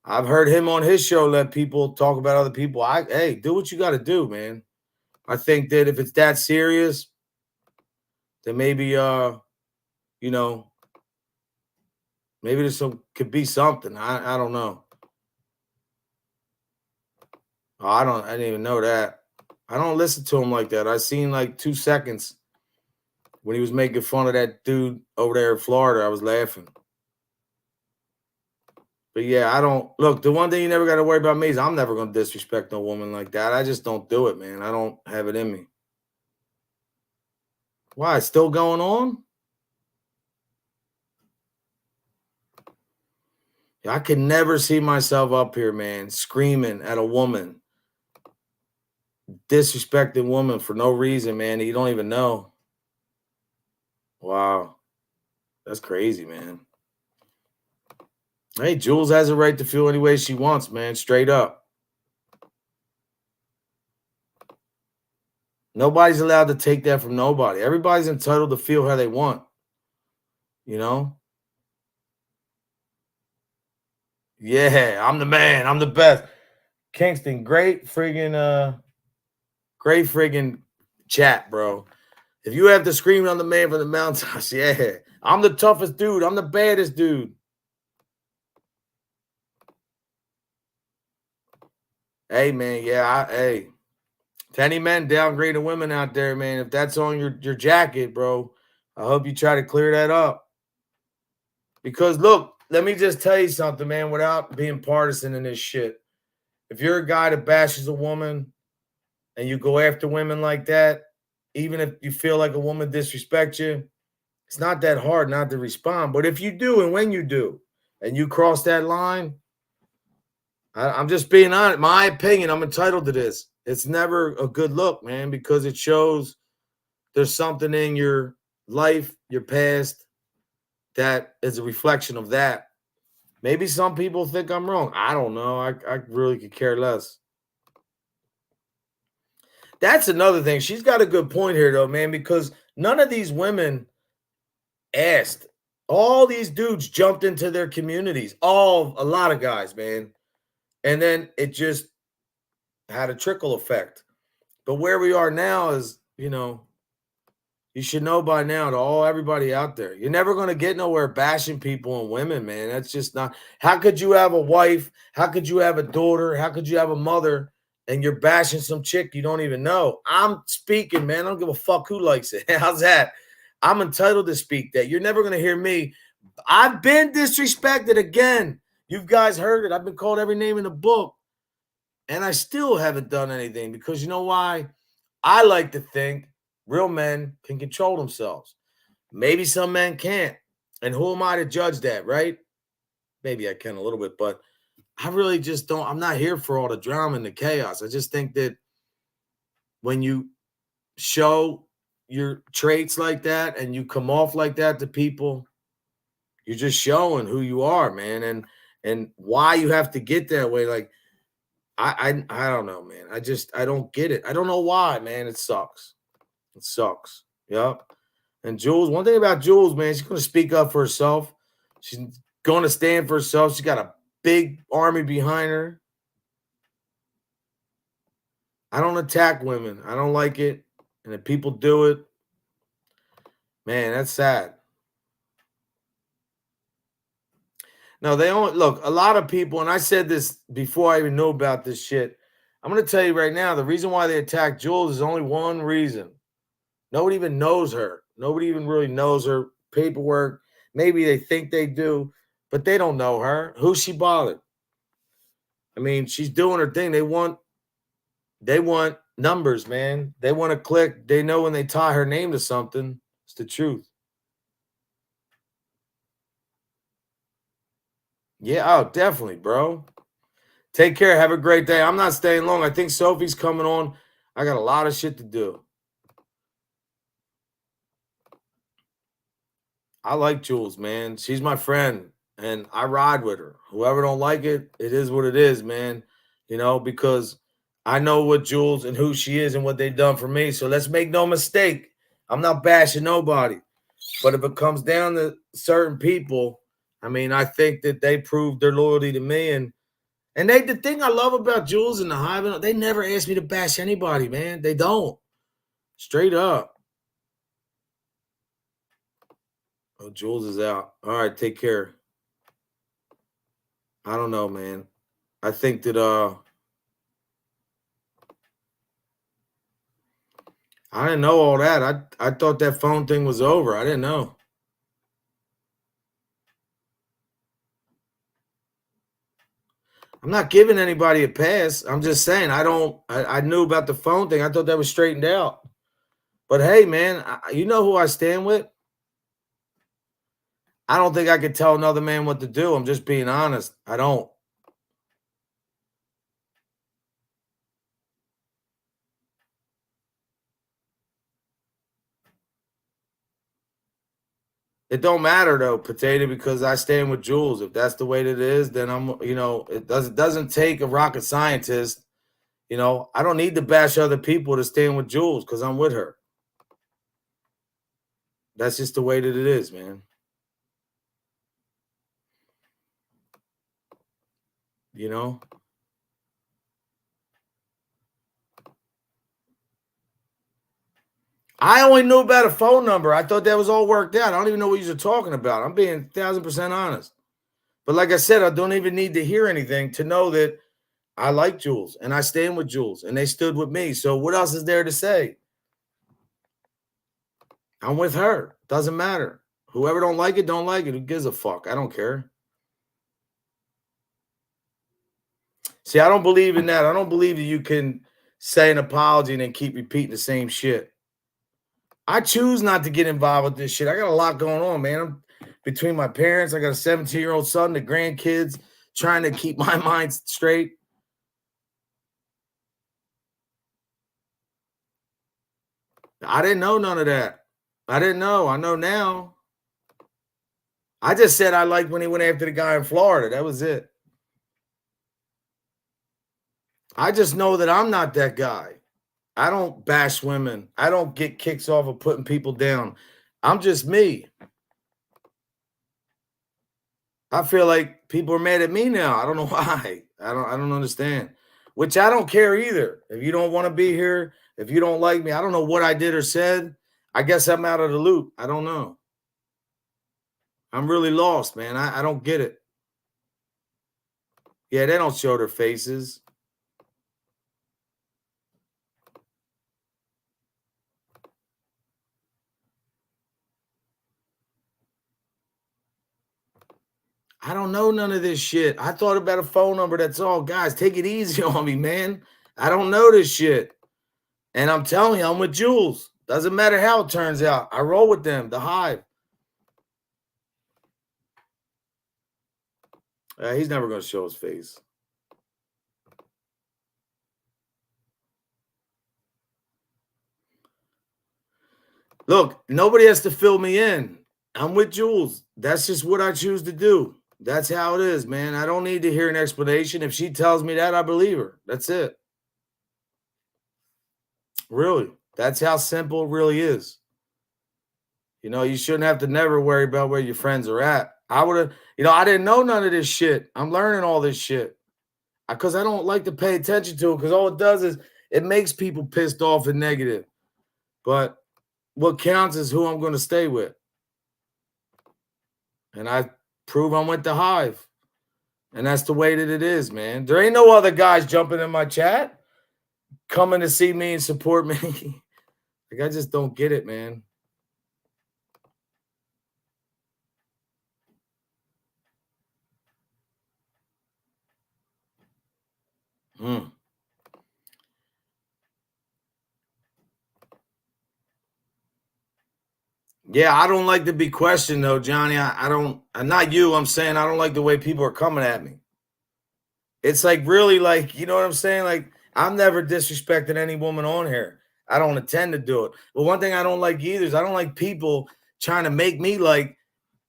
I've heard him on his show let people talk about other people. Hey, do what you got to do, man. I think that if it's that serious, then maybe you know, maybe there's could be something. I don't know. Oh, I didn't even know that. I don't listen to him like that. I seen like 2 seconds when he was making fun of that dude over there in Florida. I was laughing. But yeah, I don't look. The one thing you never got to worry about me is I'm never going to disrespect no woman like that. I just don't do it, man. I don't have it in me. Why? It's still going on? I can never see myself up here, man, screaming at a woman, disrespecting woman for no reason, man, that you don't even know. Wow. That's crazy, man. Hey, Jules has a right to feel any way she wants, man. Straight up. Nobody's allowed to take that from nobody. Everybody's entitled to feel how they want. You know? Yeah, I'm the man. I'm the best. Kingston, great friggin' chat, bro. If you have to scream on the man from the mountaintops, yeah. I'm the toughest dude. I'm the baddest dude. Hey, man, yeah, hey. To any men downgrading women out there, man, if that's on your jacket, bro, I hope you try to clear that up. Because look, let me just tell you something, man, without being partisan in this shit. If you're a guy that bashes a woman and you go after women like that, even if you feel like a woman disrespects you, it's not that hard not to respond. But if you do, and when you do, and you cross that line, I'm just being honest. My opinion, I'm entitled to this. It's never a good look, man, because it shows there's something in your life, your past, that is a reflection of that. Maybe some people think I'm wrong. I don't know. I really could care less. That's another thing. She's got a good point here, though, man, because none of these women asked. All these dudes jumped into their communities. A lot of guys, man. And then it just had a trickle effect. But where we are now is, you should know by now to everybody out there. You're never going to get nowhere bashing people and women, man. That's just not. How could you have a wife? How could you have a daughter? How could you have a mother? And you're bashing some chick you don't even know. I'm speaking, man. I don't give a fuck who likes it. How's that? I'm entitled to speak that. You're never going to hear me. I've been disrespected again. You guys heard it. I've been called every name in the book. And I still haven't done anything because you know why? I like to think real men can control themselves. Maybe some men can't. And who am I to judge that, right? Maybe I can a little bit, but I really just don't. I'm not here for all the drama and the chaos. I just think that when you show your traits like that and you come off like that to people, you're just showing who you are, man, and why you have to get that way. Like, I don't know, man. I don't get it. I don't know why, man. It sucks. It sucks. Yep. And Jules, one thing about Jules, man, she's going to speak up for herself. She's going to stand for herself. She's got a big army behind her. I don't attack women. I don't like it. And if people do it, man, that's sad. No, they don't look. A lot of people, and I said this before I even knew about this shit. I'm going to tell you right now, the reason why they attack Jules is only one reason. Nobody even knows her. Nobody even really knows her paperwork. Maybe they think they do, but they don't know her. Who's she bothered? I mean, she's doing her thing. They want numbers, man. They want to click. They know when they tie her name to something, it's the truth. Yeah, oh, definitely, bro. Take care. Have a great day. I'm not staying long. I think Sophie's coming on. I got a lot of shit to do. I like Jules, man. She's my friend, and I ride with her. Whoever don't like it, it is what it is, man. Because I know what Jules and who she is and what they've done for me. So let's make no mistake. I'm not bashing nobody. But if it comes down to certain people, I mean, I think that they proved their loyalty to me. And the thing I love about Jules and the Hive, they never ask me to bash anybody, man. They don't. Straight up. Oh, Jules is out. All right, take care. I don't know, man. I think that I didn't know all that. I thought that phone thing was over. I didn't know. I'm not giving anybody a pass. I'm just saying I knew about the phone thing. I thought that was straightened out. But hey, man, you know who I stand with? I don't think I could tell another man what to do. I'm just being honest. I don't. It don't matter though, Potato, because I stand with Jules. If that's the way that it is, then it doesn't take a rocket scientist. I don't need to bash other people to stand with Jules because I'm with her. That's just the way that it is, man. I only knew about a phone number. I thought that was all worked out. I don't even know what you're talking about. I'm being 1,000% honest. But like I said, I don't even need to hear anything to know that I like Jules and I stand with Jules and they stood with me. So what else is there to say? I'm with her. Doesn't matter. Whoever don't like it, don't like it. Who gives a fuck? I don't care. See, I don't believe in that. I don't believe that you can say an apology and then keep repeating the same shit. I choose not to get involved with this shit. I got a lot going on, man. between my parents. I got a 17-year-old son, the grandkids, trying to keep my mind straight. I didn't know none of that. I didn't know. I know now. I just said I liked when he went after the guy in Florida. That was it. I just know that I'm not that guy. I don't bash women. I don't get kicks off of putting people down. I'm just me. I feel like people are mad at me now. I don't know why. I don't understand. Which I don't care either. If you don't want to be here, if you don't like me, I don't know what I did or said. I guess I'm out of the loop. I don't know. I'm really lost, man. I don't get it. Yeah, they don't show their faces. I don't know none of this shit. I thought about a phone number. That's all. Guys, take it easy on me, man. I don't know this shit. And I'm telling you, I'm with Jules. Doesn't matter how it turns out. I roll with them, the Hive. He's never going to show his face. Look, nobody has to fill me in. I'm with Jules. That's just what I choose to do. That's how it is, man. I don't need to hear an explanation. If she tells me that, I believe her. That's it. Really. That's how simple it really is. You know, you shouldn't have to never worry about where your friends are at. I would have, I didn't know none of this shit. I'm learning all this shit because I don't like to pay attention to it because all it does is it makes people pissed off and negative. But what counts is who I'm going to stay with. And I prove I'm with the Hive. And that's the way that it is, man. There ain't no other guys jumping in my chat, coming to see me and support me. Like, I just don't get it, man. Hmm. Yeah, I don't like to be questioned though, Johnny. I don't. I'm not you. I'm saying I don't like the way people are coming at me. It's like really like, you know what I'm saying? Like I'm never disrespecting any woman on here. I don't intend to do it. But one thing I don't like either is I don't like people trying to make me like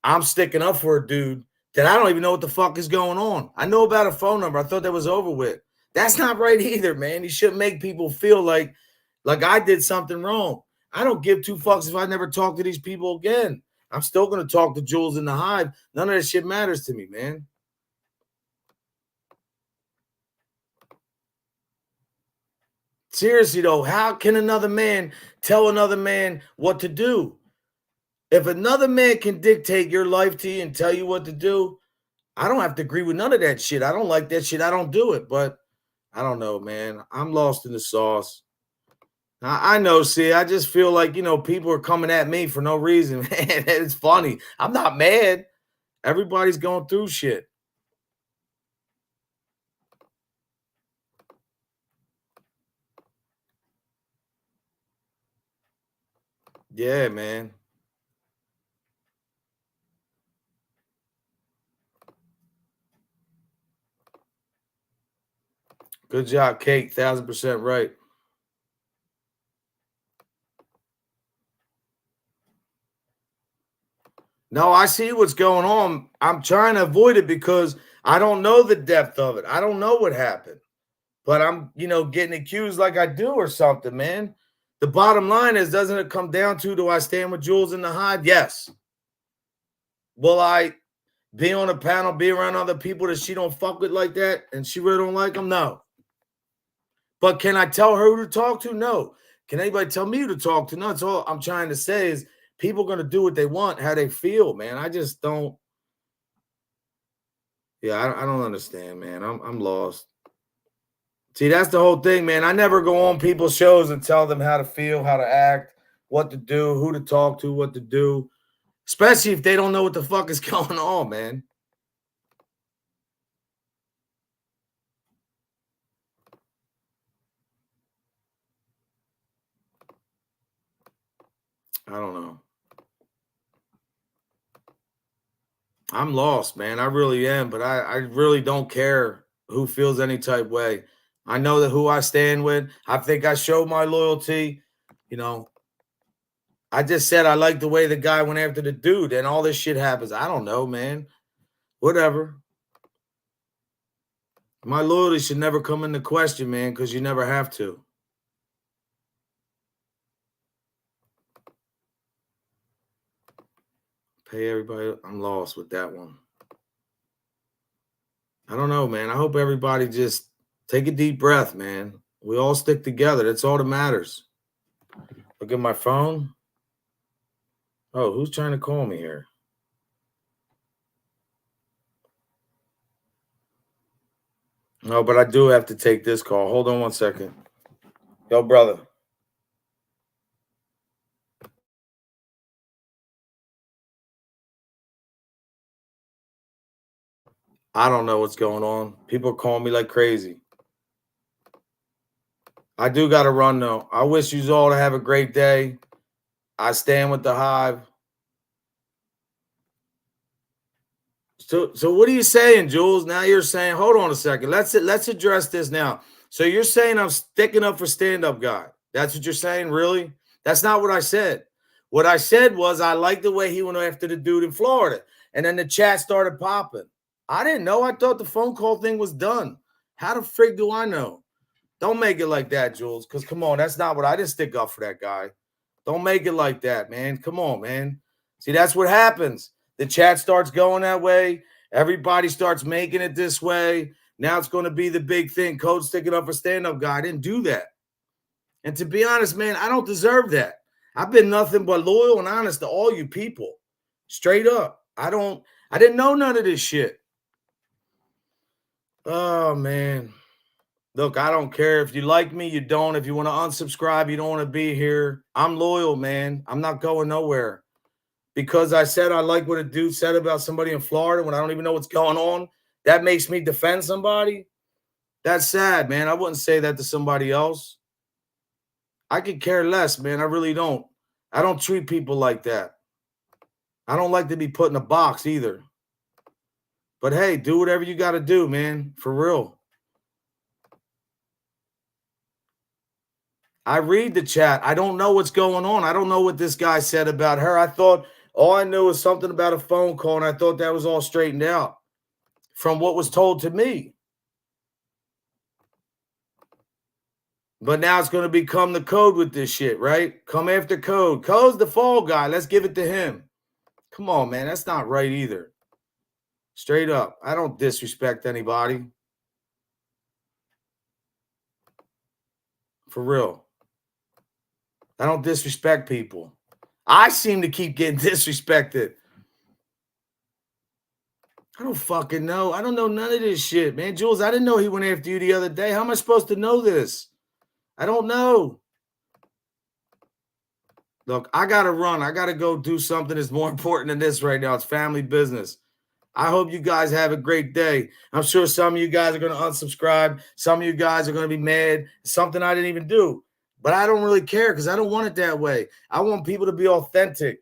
I'm sticking up for a dude that I don't even know what the fuck is going on. I know about a phone number. I thought that was over with. That's not right either, man. You shouldn't make people feel like I did something wrong. I don't give two fucks if I never talk to these people again. I'm still gonna talk to Jules in the Hive. None of that shit matters to me, man. Seriously though, how can another man tell another man what to do? If another man can dictate your life to you and tell you what to do, I don't have to agree with none of that shit. I don't like that shit. I don't do it. But I don't know, man. I'm lost in the sauce. I know. See, I just feel like, people are coming at me for no reason, man. It's funny. I'm not mad. Everybody's going through shit. Yeah, man. Good job, Kate. 1,000% right. No, I see what's going on. I'm trying to avoid it because I don't know the depth of it. I don't know what happened. But I'm, getting accused like I do or something, man. The bottom line is, doesn't it come down to, do I stand with Jules in the Hive? Yes. Will I be on a panel, be around other people that she don't fuck with like that and she really don't like them? No. But can I tell her who to talk to? No. Can anybody tell me who to talk to? No. That's all I'm trying to say is people are going to do what they want, how they feel, man. I just don't. Yeah, I don't understand, man. I'm lost. See, that's the whole thing, man. I never go on people's shows and tell them how to feel, how to act, what to do, who to talk to, what to do, especially if they don't know what the fuck is going on, man. I don't know. I'm lost, man. I really am, but I really don't care who feels any type way. I know that who I stand with. I think I showed my loyalty. You know, I just said I like the way the guy went after the dude, and all this shit happens. I don't know, man. Whatever. My loyalty should never come into question, man, because you never have to. Pay everybody. I'm lost with that one. I don't know, man. I hope everybody just take a deep breath, man. We all stick together. That's all that matters. Look at my phone. Oh, who's trying to call me here? No, but I do have to take this call. Hold on one second. Yo, brother. I don't know what's going on. People call me like crazy. I do got to run, though. I wish you all to have a great day. I stand with the Hive. So what are you saying, Jules? Now you're saying, hold on a second. Let's address this now. So you're saying I'm sticking up for stand-up guy. That's what you're saying, really? That's not what I said. What I said was I like the way he went after the dude in Florida. And then the chat started popping. I didn't know. I thought the phone call thing was done. How the frig do I know? Don't make it like that, Jules. Because come on, that's not what I didn't stick up for that guy. Don't make it like that, man. Come on, man. See, that's what happens. The chat starts going that way. Everybody starts making it this way. Now it's going to be the big thing. Coach sticking up for stand-up guy. I didn't do that. And to be honest, man, I don't deserve that. I've been nothing but loyal and honest to all you people. Straight up. I didn't know none of this shit. Oh, man. Look, I don't care if you like me, you don't. If you want to unsubscribe, you don't want to be here. I'm loyal, man. I'm not going nowhere. Because I said I like what a dude said about somebody in Florida when I don't even know what's going on, that makes me defend somebody. That's sad, man. I wouldn't say that to somebody else. I could care less, man. I really don't. I don't treat people like that. I don't like to be put in a box either. But hey, do whatever you got to do, man. For real. I read the chat. I don't know what's going on. I don't know what this guy said about her. I thought all I knew was something about a phone call, and I thought that was all straightened out from what was told to me. But now it's going to become the code with this shit, right? Come after code. Code's the fall guy. Let's give it to him. Come on, man. That's not right either. Straight up. I don't disrespect anybody. For real. I don't disrespect people. I seem to keep getting disrespected. I don't fucking know. I don't know none of this shit, man. Jules, I didn't know he went after you the other day. How am I supposed to know this? I don't know. Look, I got to run. I got to go do something that's more important than this right now. It's family business. I hope you guys have a great day. I'm sure some of you guys are going to unsubscribe. Some of you guys are going to be mad. Something I didn't even do. But I don't really care because I don't want it that way. I want people to be authentic.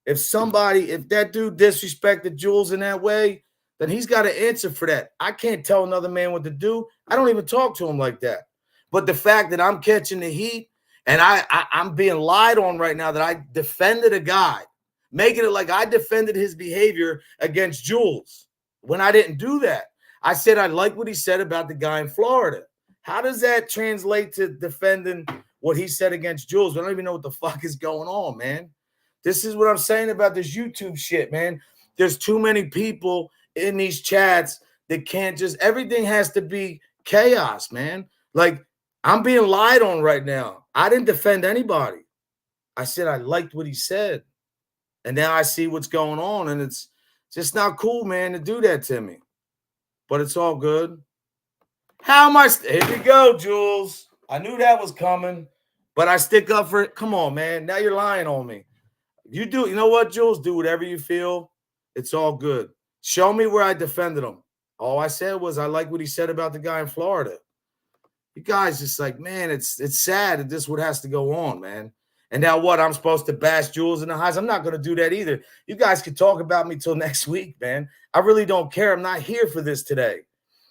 If that dude disrespected Jules in that way, then he's got to answer for that. I can't tell another man what to do. I don't even talk to him like that. But the fact that I'm catching the heat and I'm being lied on right now that I defended a guy, making it like I defended his behavior against Jules when I didn't do that. I said I like what he said about the guy in Florida. How does that translate to defending what he said against Jules? I don't even know what the fuck is going on, man. This is what I'm saying about this YouTube shit, man. There's too many people in these chats that can't just, everything has to be chaos, man. Like, I'm being lied on right now. I didn't defend anybody. I said I liked what he said. And now I see what's going on, and it's just not cool, man, to do that to me. But it's all good. How am I? Here we go, Jules. I knew that was coming, but I stick up for it. Come on, man. Now you're lying on me. You know what, Jules? Do whatever you feel. It's all good. Show me where I defended him. All I said was I like what he said about the guy in Florida. You guys just like, man, it's sad that this what has to go on, man. And now what? I'm supposed to bash Jules in the highs? I'm not going to do that either. You guys can talk about me till next week, man. I really don't care. I'm not here for this today.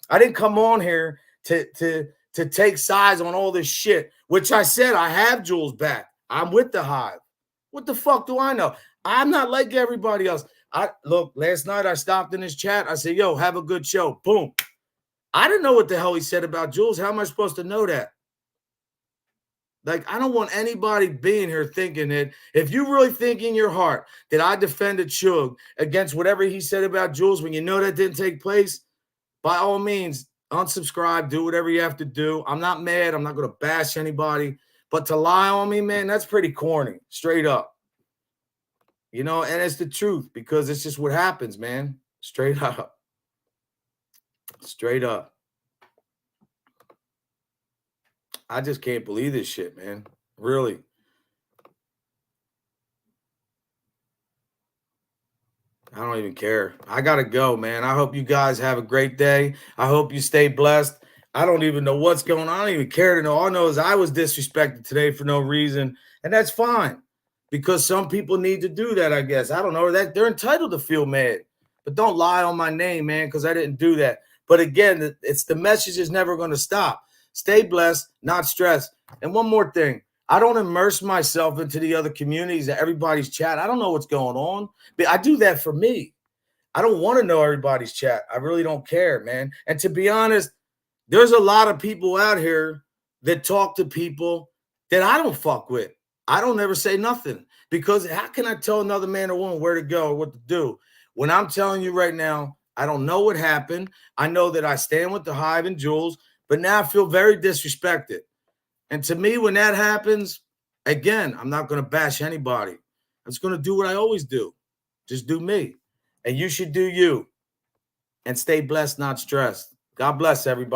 I didn't come on here to take sides on all this shit, which I said I have Jules back. I'm with the Hive. What the fuck do I know? I'm not like everybody else. Look, last night I stopped in his chat. I said, yo, have a good show. Boom. I didn't know what the hell he said about Jules. How am I supposed to know that? Like, I don't want anybody being here thinking that if you really think in your heart that I defended Suge against whatever he said about Jules when you know that didn't take place, by all means, unsubscribe, do whatever you have to do. I'm not mad. I'm not going to bash anybody. But to lie on me, man, that's pretty corny, straight up. You know, and it's the truth because it's just what happens, man. Straight up. Straight up. I just can't believe this shit, man. Really. I don't even care. I got to go, man. I hope you guys have a great day. I hope you stay blessed. I don't even know what's going on. I don't even care to know. All I know is I was disrespected today for no reason, and that's fine because some people need to do that, I guess. I don't know. That they're entitled to feel mad, but don't lie on my name, man, because I didn't do that. But again, it's the message is never going to stop. Stay blessed, not stressed. And one more thing. I don't immerse myself into the other communities and everybody's chat. I don't know what's going on, but I do that for me. I don't want to know everybody's chat. I really don't care, man. And to be honest, there's a lot of people out here that talk to people that I don't fuck with. I don't ever say nothing because how can I tell another man or woman where to go or what to do? When I'm telling you right now, I don't know what happened. I know that I stand with the Hive and Jules, but now I feel very disrespected. And to me, when that happens, again, I'm not going to bash anybody. I'm just going to do what I always do. Just do me. And you should do you. And stay blessed, not stressed. God bless everybody.